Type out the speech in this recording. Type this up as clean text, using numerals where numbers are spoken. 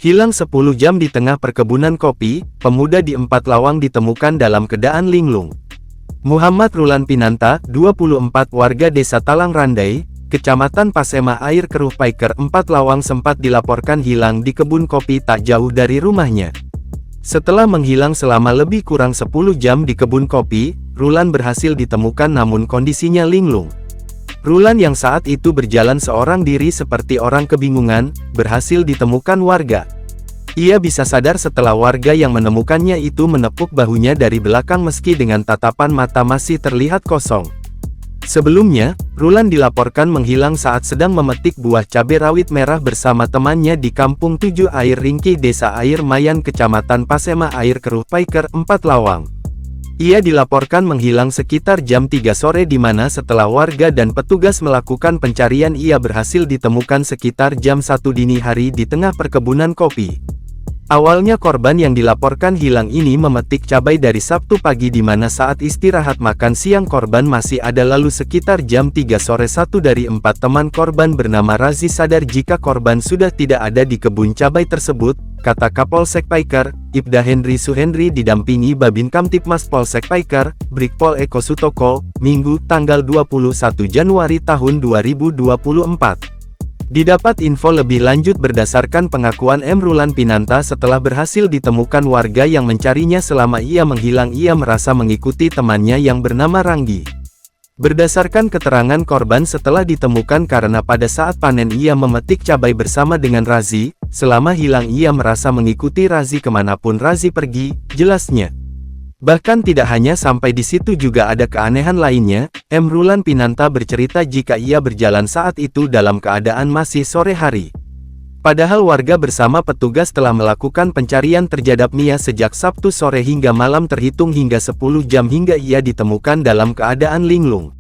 Hilang 10 jam di tengah perkebunan kopi, pemuda di Empat Lawang ditemukan dalam keadaan linglung. Muhammad Rulan Pinanta, 24 warga desa Talang Randai, Kecamatan Pasema Air Keruh Paiker, Empat Lawang sempat dilaporkan hilang di kebun kopi tak jauh dari rumahnya. Setelah menghilang selama lebih kurang 10 jam di kebun kopi, Rulan berhasil ditemukan namun kondisinya linglung. Rulan yang saat itu berjalan seorang diri seperti orang kebingungan, berhasil ditemukan warga. Ia bisa sadar setelah warga yang menemukannya itu menepuk bahunya dari belakang meski dengan tatapan mata masih terlihat kosong. Sebelumnya, Rulan dilaporkan menghilang saat sedang memetik buah cabai rawit merah bersama temannya di Kampung 7 Air Ringkih Desa Air Mayan Kecamatan Pasema Air Keruh Paiker, Empat Lawang. Ia dilaporkan menghilang sekitar jam 3 sore di mana setelah warga dan petugas melakukan pencarian ia berhasil ditemukan sekitar jam 1 dini hari di tengah perkebunan kopi. Awalnya korban yang dilaporkan hilang ini memetik cabai dari Sabtu pagi di mana saat istirahat makan siang korban masih ada lalu sekitar jam 3 sore satu dari 4 teman korban bernama Razi sadar jika korban sudah tidak ada di kebun cabai tersebut, kata Kapolsek Paiker, Ibda Henry Suhendri didampingi Babin Kamtipmas Polsek Paiker, Brigpol Eko Sutoko, Minggu, tanggal 21 Januari tahun 2024. Didapat info lebih lanjut berdasarkan pengakuan M. Rulan Pinanta setelah berhasil ditemukan warga yang mencarinya selama ia menghilang ia merasa mengikuti temannya yang bernama Ranggi. Berdasarkan keterangan korban setelah ditemukan karena pada saat panen ia memetik cabai bersama dengan Razi, selama hilang ia merasa mengikuti Razi kemanapun Razi pergi, jelasnya. Bahkan tidak hanya sampai di situ juga ada keanehan lainnya, M. Rulan Pinanta bercerita jika ia berjalan saat itu dalam keadaan masih sore hari. Padahal warga bersama petugas telah melakukan pencarian terhadap Mia sejak Sabtu sore hingga malam terhitung hingga 10 jam hingga ia ditemukan dalam keadaan linglung.